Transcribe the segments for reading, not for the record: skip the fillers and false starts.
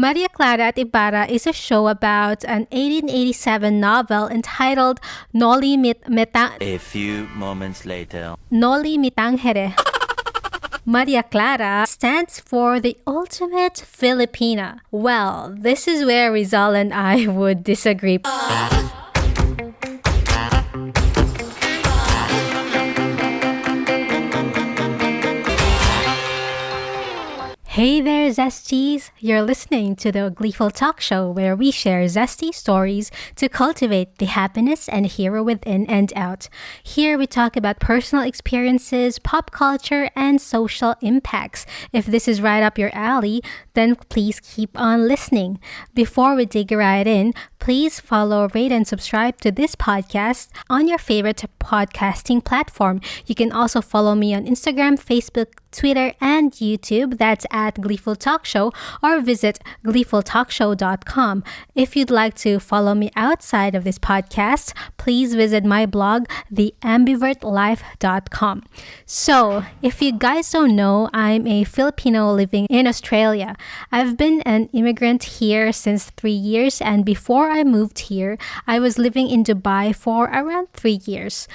Maria Clara at Ibarra is a show about an 1887 novel entitled Noli Me Tangere. A few moments later. Noli Me Tangere. Maria Clara stands for the ultimate Filipina. Well, this is where Rizal and I would disagree. Hey there, Zesties! You're listening to the Gleeful Talkshow, where we share zesty stories to cultivate the happiness and hero within and out. Here we talk about personal experiences, pop culture, and social impacts. If this is right up your alley, then please keep on listening. Before we dig right in, please follow, rate, and subscribe to this podcast on your favorite podcasting platform. You can also follow me on Instagram, Facebook, Twitter, and YouTube. That's at Gleeful Talkshow, or visit gleefultalkshow.com. If you'd like to follow me outside of this podcast, please visit my blog, theambivertlife.com. So, if you guys don't know, I'm a Filipino living in Australia. I've been an immigrant here since 3 years, and before I moved here, I was living in Dubai for around 3 years.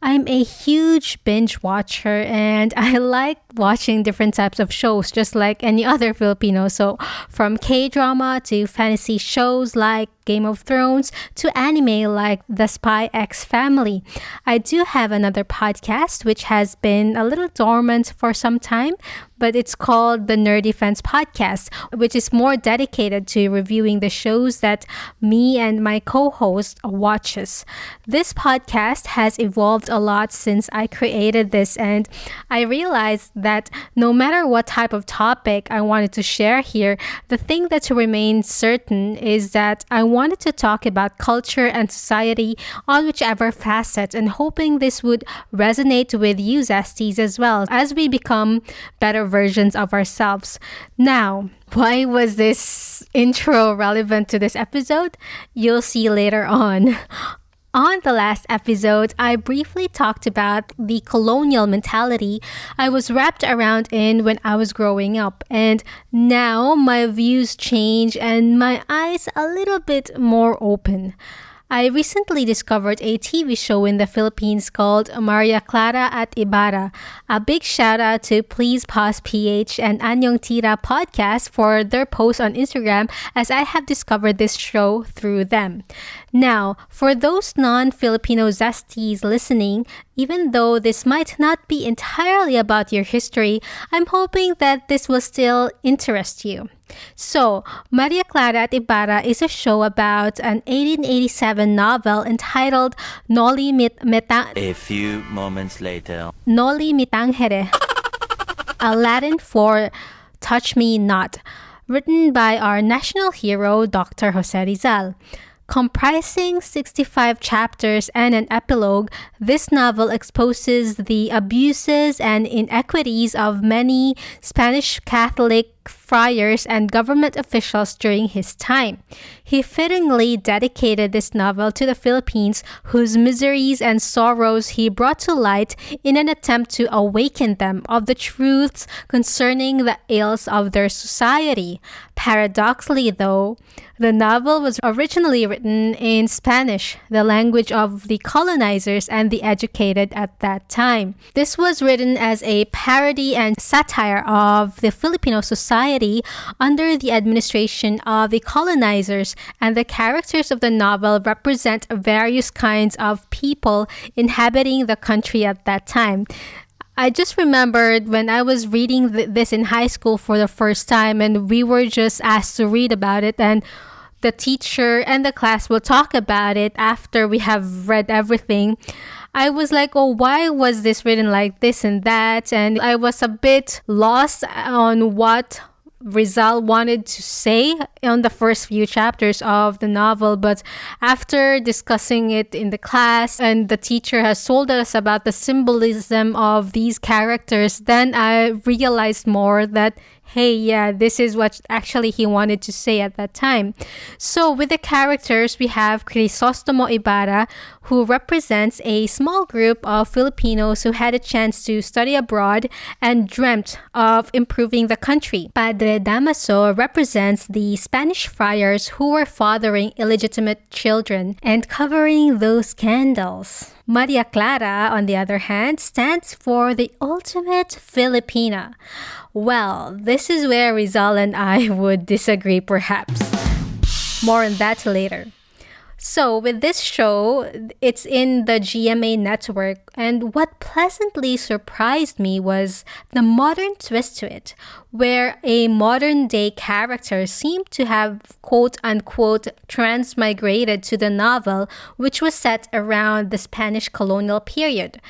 I'm a huge binge watcher and I like watching different types of shows just like any other Filipino. So from K-drama to fantasy shows like Game of Thrones to anime like The Spy X Family. I do have another podcast which has been a little dormant for some time, but it's called the Nerdy Fans Podcast, which is more dedicated to reviewing the shows that me and my co-host watches. This podcast has evolved a lot since I created this, and I realized that no matter what type of topic I wanted to share here, the thing that remains certain is that I wanted to talk about culture and society on whichever facet, and hoping this would resonate with you Zesties as well as we become better versions of ourselves. Now, why was this intro relevant to this episode? You'll see later on. On the last episode, I briefly talked about the colonial mentality I was wrapped around in when I was growing up. And now my views change and my eyes a little bit more open. I recently discovered a TV show in the Philippines called Maria Clara at Ibarra. A big shout out to Please Pause PH and Anyong Tira podcast for their posts on Instagram, as I have discovered this show through them. Now, for those non-Filipino Zesties listening, even though this might not be entirely about your history, I'm hoping that this will still interest you. So, Maria Clara at Ibarra is a show about an 1887 novel entitled Noli Me Tangere. A few moments later. Noli Me Tangere, a Latin for Touch Me Not, written by our national hero, Dr. Jose Rizal. Comprising 65 chapters and an epilogue, this novel exposes the abuses and inequities of many Spanish Catholic friars and government officials during his time. He fittingly dedicated this novel to the Philippines, whose miseries and sorrows he brought to light in an attempt to awaken them of the truths concerning the ills of their society. Paradoxically, though, the novel was originally written in Spanish, the language of the colonizers and the educated at that time. This was written as a parody and satire of the Filipino society under the administration of the colonizers, and the characters of the novel represent various kinds of people inhabiting the country at that time. I just remembered when I was reading this in high school for the first time, and we were just asked to read about it, and the teacher and the class will talk about it after we have read everything. I was like, oh, why was this written like this and that? And I was a bit lost on what Rizal wanted to say on the first few chapters of the novel, but after discussing it in the class and the teacher has told us about the symbolism of these characters, then I realized more that hey, yeah, this is what actually he wanted to say at that time. So with the characters, we have Crisostomo Ibarra, who represents a small group of Filipinos who had a chance to study abroad and dreamt of improving the country. Padre Damaso represents the Spanish friars who were fathering illegitimate children and covering those scandals. Maria Clara, on the other hand, stands for the ultimate Filipina. Well, this is where Rizal and I would disagree perhaps. More on that later. So with this show, it's in the GMA network, and what pleasantly surprised me was the modern twist to it, where a modern day character seemed to have quote unquote transmigrated to the novel, which was set around the Spanish colonial period.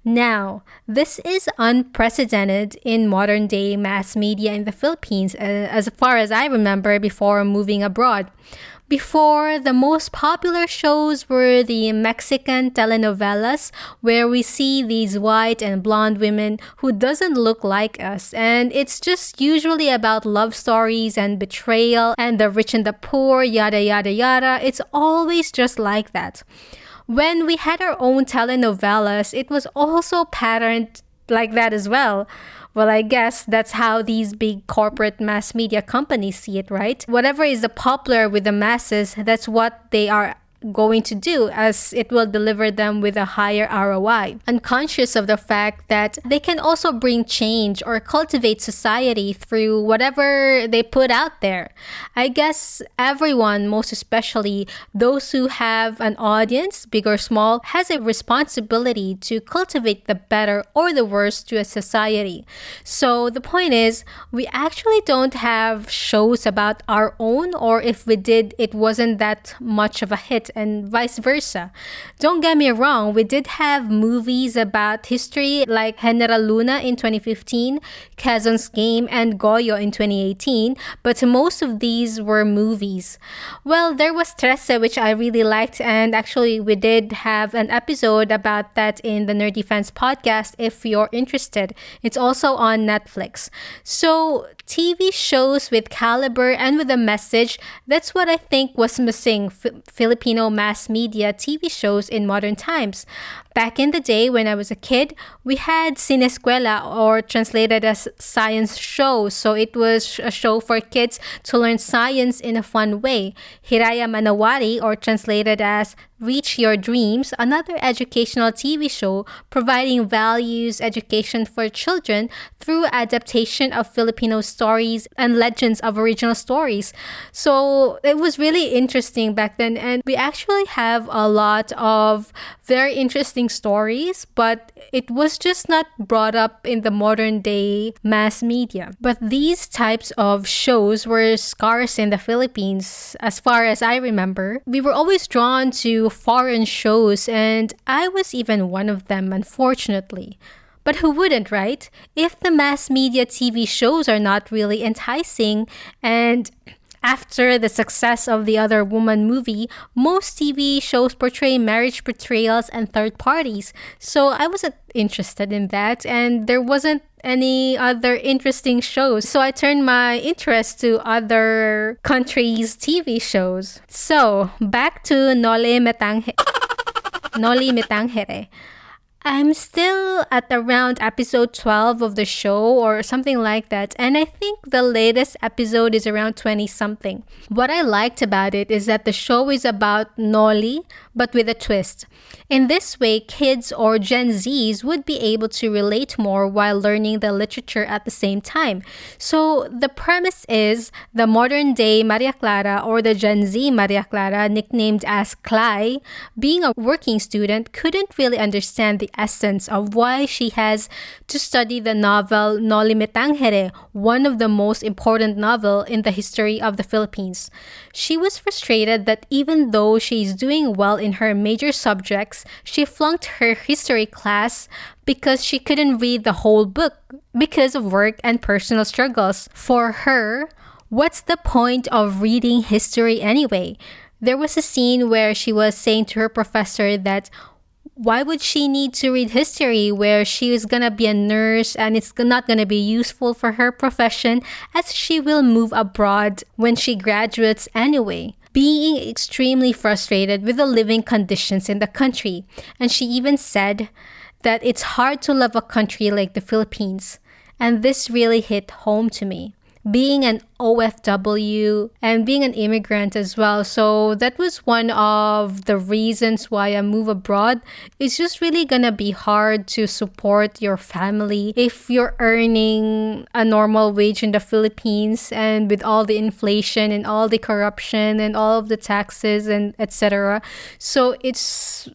Now, this is unprecedented in modern day mass media in the Philippines, as far as I remember before moving abroad. Before, the most popular shows were the Mexican telenovelas, where we see these white and blonde women who doesn't look like us, and it's just usually about love stories and betrayal and the rich and the poor, yada yada yada. It's always just like that. When we had our own telenovelas, it was also patterned like that as well. Well, I guess that's how these big corporate mass media companies see it, right? Whatever is the popular with the masses, that's what they are going to do, as it will deliver them with a higher ROI, unconscious of the fact that they can also bring change or cultivate society through whatever they put out there. I guess everyone, most especially those who have an audience, big or small, has a responsibility to cultivate the better or the worse to a society. So the point is, we actually don't have shows about our own, or if we did, it wasn't that much of a hit, and vice versa. Don't get me wrong, we did have movies about history like General Luna in 2015, Quezon's Game, and Goyo in 2018, but most of these were movies. Well, there was Trece, which I really liked, and actually we did have an episode about that in the Nerdy Fans podcast if you're interested. It's also on Netflix. So TV shows with caliber and with a message, that's what I think was missing Filipino mass media TV shows in modern times. Back in the day when I was a kid, we had Cinescuela, or translated as science show. So it was a show for kids to learn science in a fun way. Hiraya Manawari, or translated as Reach Your Dreams, another educational TV show providing values education for children through adaptation of Filipino stories and legends of original stories. So it was really interesting back then, and we actually have a lot of very interesting stories, but it was just not brought up in the modern day mass media. But these types of shows were scarce in the Philippines, as far as I remember. We were always drawn to foreign shows, and I was even one of them, unfortunately. But who wouldn't, right? If the mass media TV shows are not really enticing, and after the success of the Other Woman movie, most TV shows portray marriage betrayals and third parties. So I wasn't interested in that, and there wasn't any other interesting shows. So I turned my interest to other countries' TV shows. So back to Noli Me Tangere. I'm still at around episode 12 of the show or something like that, and I think the latest episode is around 20 something. What I liked about it is that the show is about Noli, but with a twist. In this way, kids or Gen Zs would be able to relate more while learning the literature at the same time. So the premise is the modern day Maria Clara, or the Gen Z Maria Clara, nicknamed as Clay, being a working student, couldn't really understand the essence of why she has to study the novel Noli Me Tangere, one of the most important novels in the history of the Philippines. She was frustrated that even though she's doing well in her major subjects, she flunked her history class because she couldn't read the whole book because of work and personal struggles. For her, what's the point of reading history anyway? There was a scene where she was saying to her professor that why would she need to read history where she is gonna be a nurse and it's not gonna be useful for her profession as she will move abroad when she graduates anyway? Being extremely frustrated with the living conditions in the country. And she even said that it's hard to love a country like the Philippines. And this really hit home to me. Being an OFW and being an immigrant as well. So that was one of the reasons why I move abroad. It's just really gonna be hard to support your family if you're earning a normal wage in the Philippines, and with all the inflation and all the corruption and all of the taxes and etc. So it's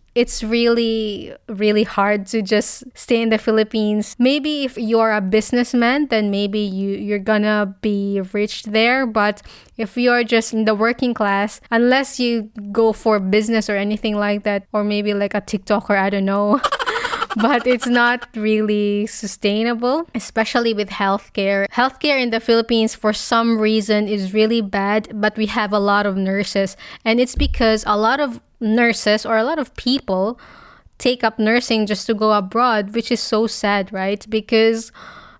really, really hard to just stay in the Philippines. Maybe if you're a businessman, then maybe you're gonna be rich there. But if you're just in the working class, unless you go for business or anything like that, or maybe like a TikToker, I don't know. But it's not really sustainable, especially with healthcare. Healthcare in the Philippines, for some reason, is really bad, but we have a lot of nurses. And it's because a lot of nurses or a lot of people take up nursing just to go abroad, which is so sad, right? Because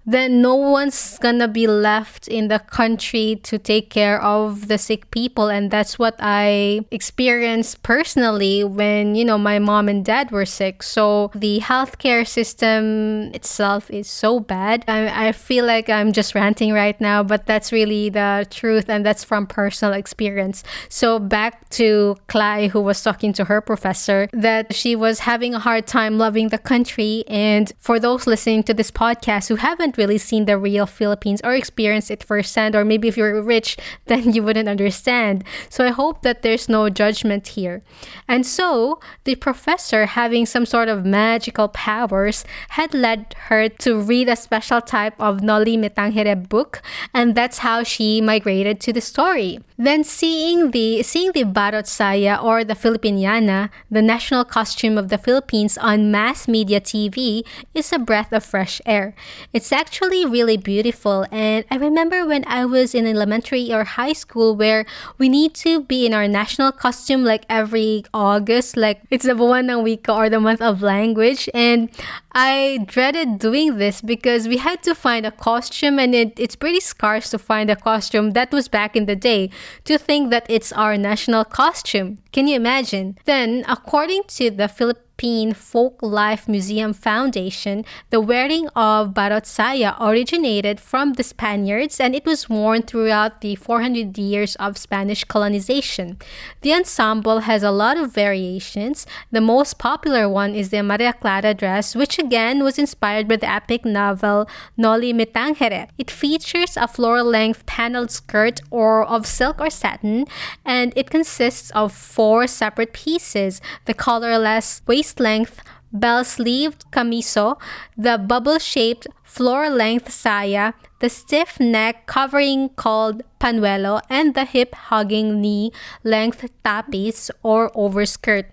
then no one's gonna be left in the country to take care of the sick people. And that's what I experienced personally when, my mom and dad were sick. So the healthcare system itself is so bad. I feel like I'm just ranting right now, but that's really the truth, and that's from personal experience. So back to Clay, who was talking to her professor, that she was having a hard time loving the country. And for those listening to this podcast who haven't really seen the real Philippines or experienced it firsthand, or maybe if you're rich, then you wouldn't understand. So I hope that there's no judgment here. And so the professor, having some sort of magical powers, had led her to read a special type of Noli Me Tangere book, and that's how she migrated to the story. Then seeing the Barot Saya, or the Filipiniana, the national costume of the Philippines, on mass media TV is a breath of fresh air. It's actually really beautiful. And I remember when I was in elementary or high school, where we need to be in our national costume like every August, like it's the buwan ng wika, or the month of language. And I dreaded doing this because we had to find a costume, and it's pretty scarce to find a costume. That was back in the day. To think that it's our national costume. Can you imagine? Then, according to the Philippine Folk Life Museum Foundation, the wearing of barot saya originated from the Spaniards, and it was worn throughout the 400 years of Spanish colonization. The ensemble has a lot of variations. The most popular one is the Maria Clara dress, which again was inspired by the epic novel Noli Me Tangere. It features a floor-length paneled skirt or of silk or satin, and it consists of 4 separate pieces: the collarless waist-length bell-sleeved camiso, the bubble-shaped floor-length saya, the stiff neck covering called panuelo, and the hip-hugging knee-length tapis or overskirt.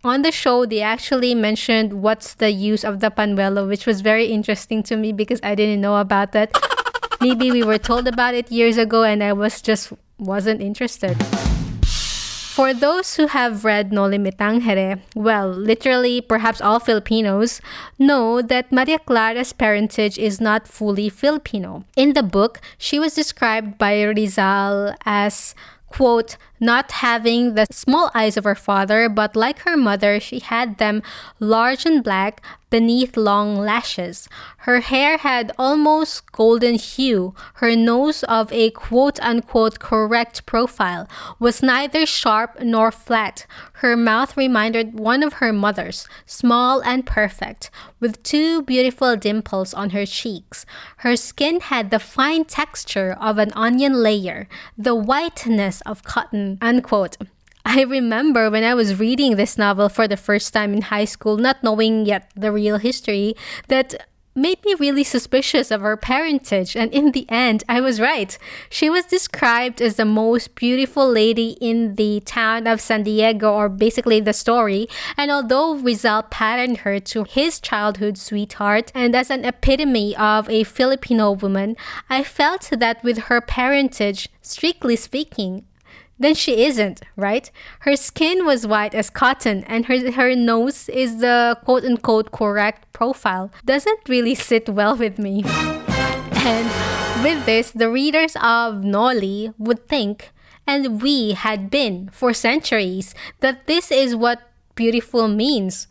On the show, they actually mentioned what's the use of the panuelo, which was very interesting to me because I didn't know about that. Maybe we were told about it years ago and I wasn't interested. For those who have read Noli Me Tangere, well, literally, perhaps all Filipinos know that Maria Clara's parentage is not fully Filipino. In the book, she was described by Rizal as, quote, not having the small eyes of her father, but like her mother, she had them large and black beneath long lashes. Her hair had almost golden hue. Her nose, of a quote-unquote correct profile, was neither sharp nor flat. Her mouth reminded one of her mother's, small and perfect, with 2 beautiful dimples on her cheeks. Her skin had the fine texture of an onion layer, the whiteness of cotton, unquote. I remember when I was reading this novel for the first time in high school, not knowing yet the real history, that made me really suspicious of her parentage. And in the end, I was right. She was described as the most beautiful lady in the town of San Diego, or basically the story. And although Rizal patterned her to his childhood sweetheart and as an epitome of a Filipino woman, I felt that with her parentage, strictly speaking, then she isn't, right? Her skin was white as cotton and her nose is the quote-unquote correct profile. Doesn't really sit well with me. And with this, the readers of Noli would think, and we had been for centuries, that this is what beautiful means.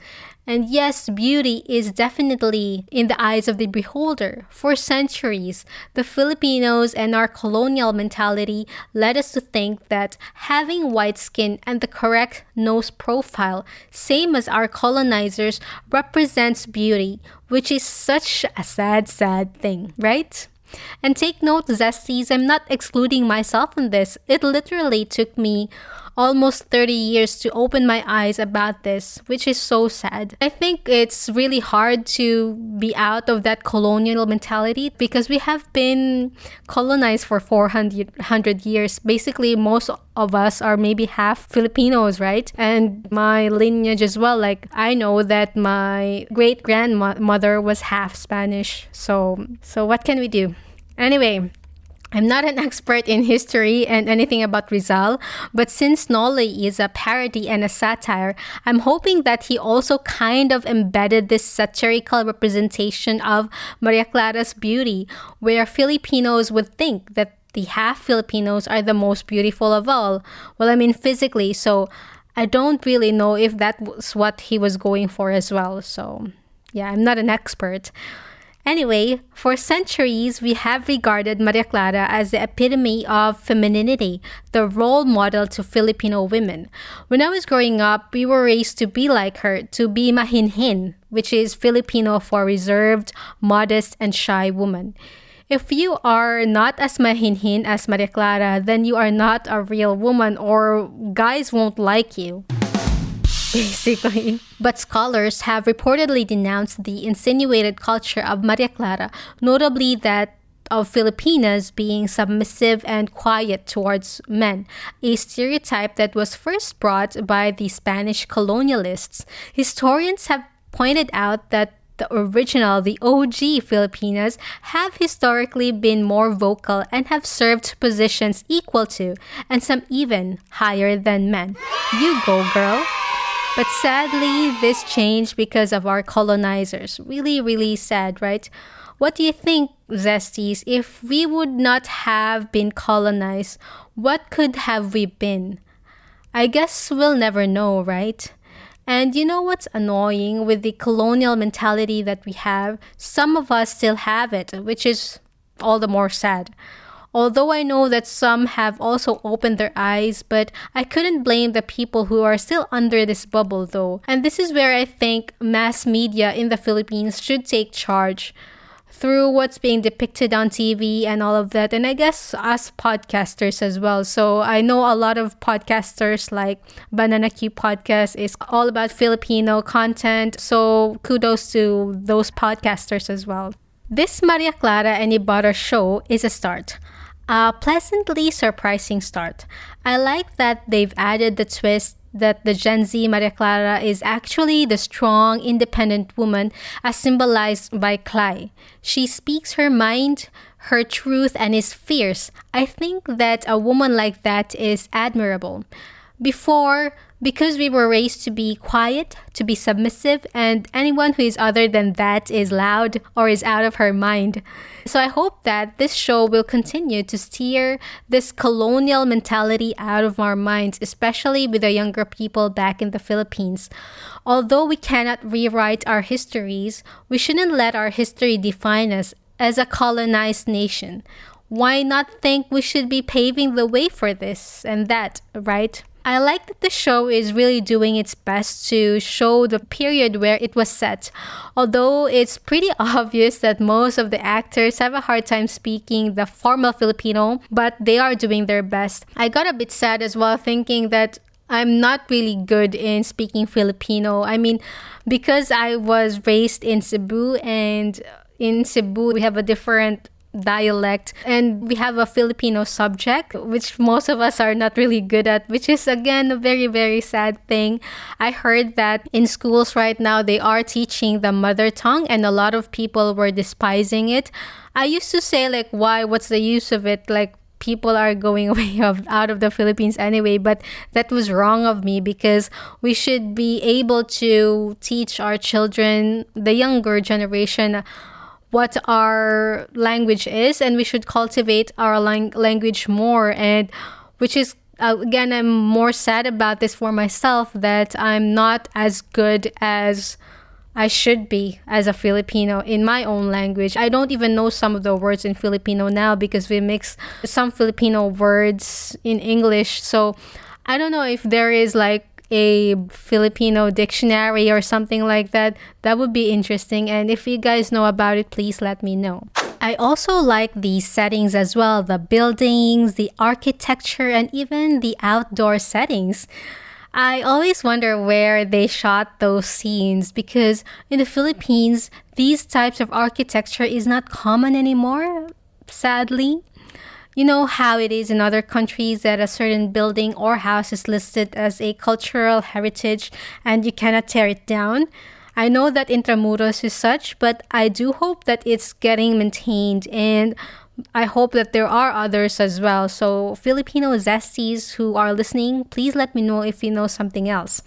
And yes, beauty is definitely in the eyes of the beholder. For centuries, the Filipinos and our colonial mentality led us to think that having white skin and the correct nose profile, same as our colonizers, represents beauty, which is such a sad, sad thing, right? And take note, Zesties, I'm not excluding myself in this. It literally took me almost 30 years to open my eyes about this, which is so sad. I think it's really hard to be out of that colonial mentality because we have been colonized for 400 years. Basically, most of us are maybe half Filipinos, right? And my lineage as well. Like, I know that my great-grandmother was half Spanish. So what can we do? Anyway, I'm not an expert in history and anything about Rizal, but since Noli is a parody and a satire, I'm hoping that he also kind of embedded this satirical representation of Maria Clara's beauty, where Filipinos would think that the half Filipinos are the most beautiful of all. Well, I mean physically, so I don't really know if that was what he was going for as well. So yeah, I'm not an expert. Anyway, for centuries, we have regarded Maria Clara as the epitome of femininity, the role model to Filipino women. When I was growing up, we were raised to be like her, to be mahinhin, which is Filipino for reserved, modest, and shy woman. If you are not as mahinhin as Maria Clara, then you are not a real woman or guys won't like you. Basically. But scholars have reportedly denounced the insinuated culture of Maria Clara, notably that of Filipinas being submissive and quiet towards men, a stereotype that was first brought by the Spanish colonialists. Historians have pointed out that the OG Filipinas have historically been more vocal and have served positions equal to, and some even higher than men. You go, girl. But sadly, this changed because of our colonizers. Really, really sad, right? What do you think, Zesties? If we would not have been colonized, what could have we been? I guess we'll never know, right? And you know what's annoying with the colonial mentality that we have? Some of us still have it, which is all the more sad. Although I know that some have also opened their eyes, but I couldn't blame the people who are still under this bubble though. And this is where I think mass media in the Philippines should take charge through what's being depicted on TV and all of that. And I guess us podcasters as well. So I know a lot of podcasters like Banana Q Podcast is all about Filipino content. So kudos to those podcasters as well. This Maria Clara and Ibarra show is a start. A pleasantly surprising start. I like that they've added the twist that the Gen Z Maria Clara is actually the strong, independent woman as symbolized by Clay. She speaks her mind, her truth, and is fierce. I think that a woman like that is admirable. Because we were raised to be quiet, to be submissive, and anyone who is other than that is loud or is out of her mind. So I hope that this show will continue to steer this colonial mentality out of our minds, especially with the younger people back in the Philippines. Although we cannot rewrite our histories, we shouldn't let our history define us as a colonized nation. Why not think we should be paving the way for this and that, right? I like that the show is really doing its best to show the period where it was set. Although it's pretty obvious that most of the actors have a hard time speaking the formal Filipino, but they are doing their best. I got a bit sad as well thinking that I'm not really good in speaking Filipino. I mean, because I was raised in Cebu, and in Cebu we have a different dialect and we have a Filipino subject which most of us are not really good at, which is again a very, very sad thing. I heard that in schools right now they are teaching the mother tongue and a lot of people were despising it. I used to say like, why, what's the use of it? Like, people are going away out of the Philippines anyway. But that was wrong of me, because we should be able to teach our children, the younger generation, what our language is, and we should cultivate our language more. And which is, again, I'm more sad about this for myself, that I'm not as good as I should be as a Filipino in my own language. I don't even know some of the words in Filipino now, because we mix some Filipino words in English. So I don't know if there is like a Filipino dictionary or something like that. That would be interesting. And if you guys know about it, please let me know. I also like the settings as well, the buildings, the architecture, and even the outdoor settings. I always wonder where they shot those scenes, because in the Philippines, these types of architecture is not common anymore, sadly. You know how it is in other countries that a certain building or house is listed as a cultural heritage and you cannot tear it down. I know that Intramuros is such, but I do hope that it's getting maintained, and I hope that there are others as well. So Filipino Zesties who are listening, please let me know if you know something else.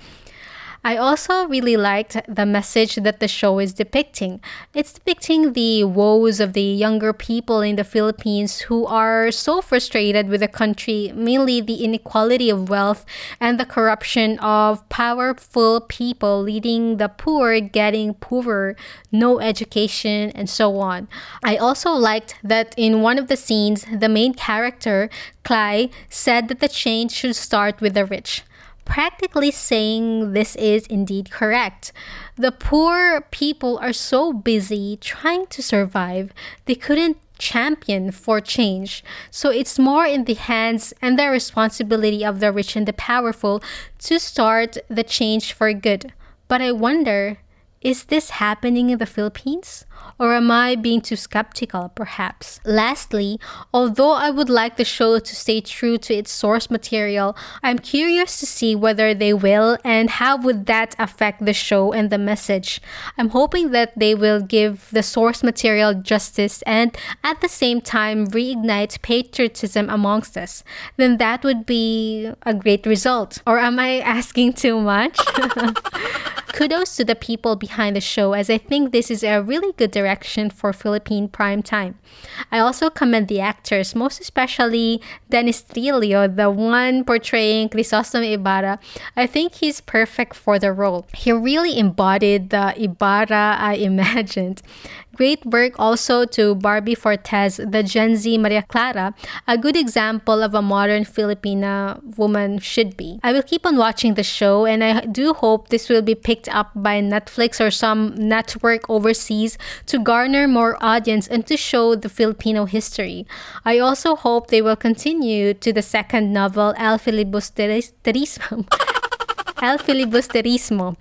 I also really liked the message that the show is depicting. It's depicting the woes of the younger people in the Philippines who are so frustrated with the country, mainly the inequality of wealth and the corruption of powerful people, leading the poor getting poorer, no education, and so on. I also liked that in one of the scenes, the main character, Clay, said that the change should start with the rich, practically saying this is indeed correct. The poor people are so busy trying to survive, they couldn't champion for change. So it's more in the hands and the responsibility of the rich and the powerful to start the change for good. But I wonder, is this happening in the Philippines? Or am I being too skeptical, perhaps? Lastly, although I would like the show to stay true to its source material, I'm curious to see whether they will, and how would that affect the show and the message. I'm hoping that they will give the source material justice and at the same time reignite patriotism amongst us. Then that would be a great result. Or am I asking too much? Kudos to the people behind the show, as I think this is a really good direction for Philippine prime time. I also commend the actors, most especially Dennis Trillo, the one portraying Crisostomo Ibarra. I think he's perfect for the role. He really embodied the Ibarra I imagined. Great work also to Barbie Fortes, the Gen Z Maria Clara, a good example of a modern Filipina woman should be. I will keep on watching the show, and I do hope this will be picked up by Netflix or some network overseas to garner more audience and to show the Filipino history. I also hope they will continue to the second novel, El Filibusterismo. El Filibusterismo,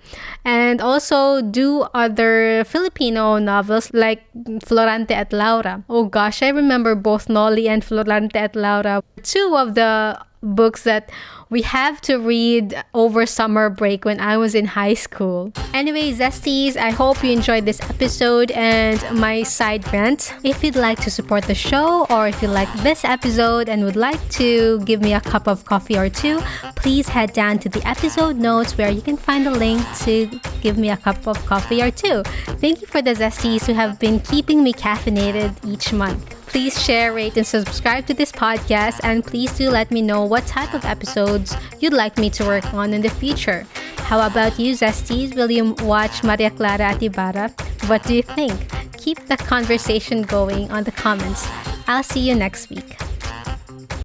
and also do other Filipino novels like Florante at Laura. Oh gosh, I remember both Noli and Florante at Laura, two of the books that we have to read over summer break when I was in high school. Anyway, Zesties, I hope you enjoyed this episode and my side rant. If you'd like to support the show, or if you like this episode and would like to give me a cup of coffee or two, please head down to the episode notes where you can find a link to give me a cup of coffee or two. Thank you for the Zesties who have been keeping me caffeinated each month. Please share, rate, and subscribe to this podcast, and please do let me know what type of episodes you'd like me to work on in the future. How about you, Zesties? Will you watch Maria Clara at Ibarra? What do you think? Keep the conversation going on the comments. I'll see you next week.